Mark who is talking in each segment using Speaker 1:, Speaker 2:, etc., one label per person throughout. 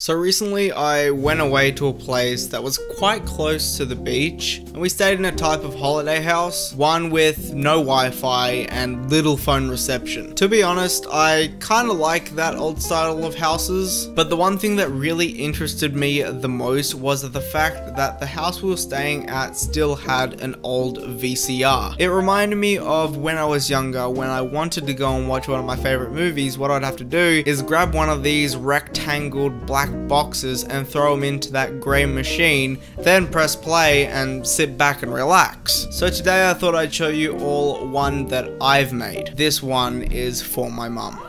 Speaker 1: So recently I went away to a place that was quite close to the beach, and we stayed in a type of holiday house, one with no Wi-Fi and little phone reception. To be honest, I kinda like that old style of houses, but the one thing that really interested me the most was the fact that the house we were staying at still had an old VCR. It reminded me of when I was younger, when I wanted to go and watch one of my favorite movies. What I'd have to do is grab one of these rectangled black boxes and throw them into that grey machine, then press play and sit back and relax. So today I thought I'd show you all one that I've made. This one is for my mum.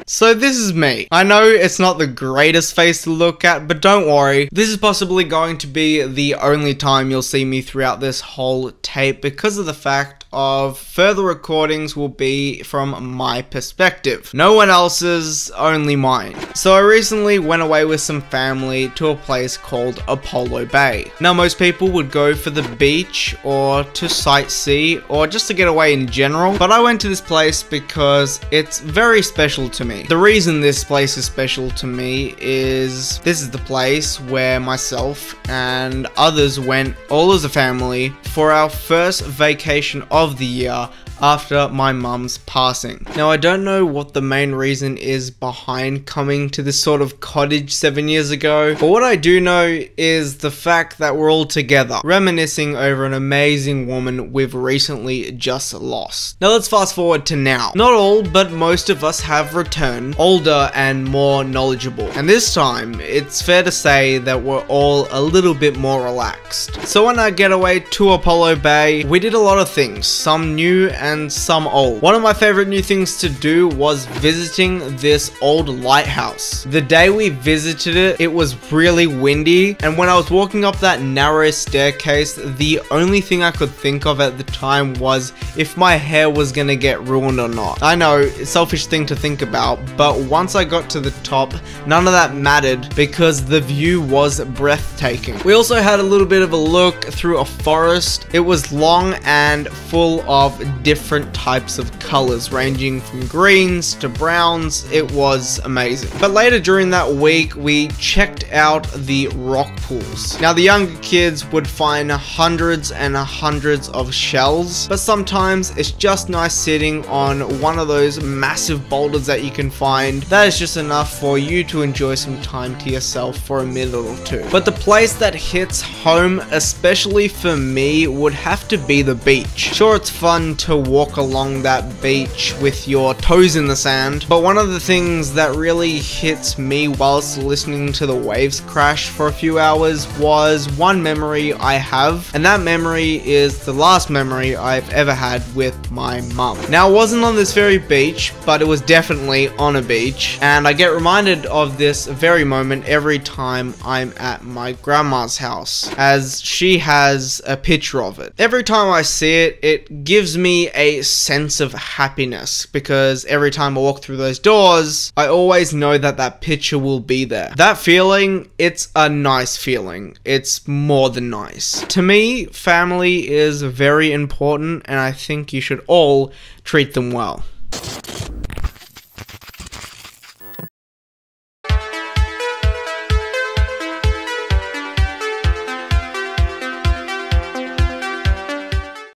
Speaker 1: So this is me. I know it's not the greatest face to look at, but don't worry. This is possibly going to be the only time you'll see me throughout this whole tape because of the fact of further recordings will be from my perspective. No one else's, only mine. So I recently went away with some family to a place called Apollo Bay. Now most people would go for the beach or to sightsee or just to get away in general, but I went to this place because it's very special to me. The reason this place is special to me is this is the place where myself and others went all as a family for our first vacation of the year after my mum's passing. Now I don't know what the main reason is behind coming to this sort of cottage 7 years ago, but what I do know is the fact that we're all together, reminiscing over an amazing woman we've recently just lost. Now let's fast forward to now. Not all, but most of us have returned, older and more knowledgeable. And this time, it's fair to say that we're all a little bit more relaxed. So on our getaway to Apollo Bay, we did a lot of things, some new and some old. One of my favorite new things to do was visiting this old lighthouse. The day we visited it, it was really windy, and when I was walking up that narrow staircase, the only thing I could think of at the time was if my hair was gonna get ruined or not. I know, it's a selfish thing to think about, but once I got to the top, none of that mattered because the view was breathtaking. We also had a little bit of a look through a forest. It was long and full of different types of colors ranging from greens to browns. It was amazing. But later during that week we checked out the rock pools. Now the younger kids would find hundreds and hundreds of shells, but sometimes it's just nice sitting on one of those massive boulders that you can find. That is just enough for you to enjoy some time to yourself for a minute or two. But the place that hits home, especially for me, would have to be the beach. Sure, it's fun to walk along that beach with your toes in the sand, but one of the things that really hits me whilst listening to the waves crash for a few hours was one memory I have, and that memory is the last memory I've ever had with my mum. Now it wasn't on this very beach, but it was definitely on a beach, and I get reminded of this very moment every time I'm at my grandma's house, as she has a picture of it. Every time I see it, it gives me a sense of happiness because every time I walk through those doors, I always know that that picture will be there. That feeling, it's a nice feeling. It's more than nice. To me, family is very important, and I think you should all treat them well.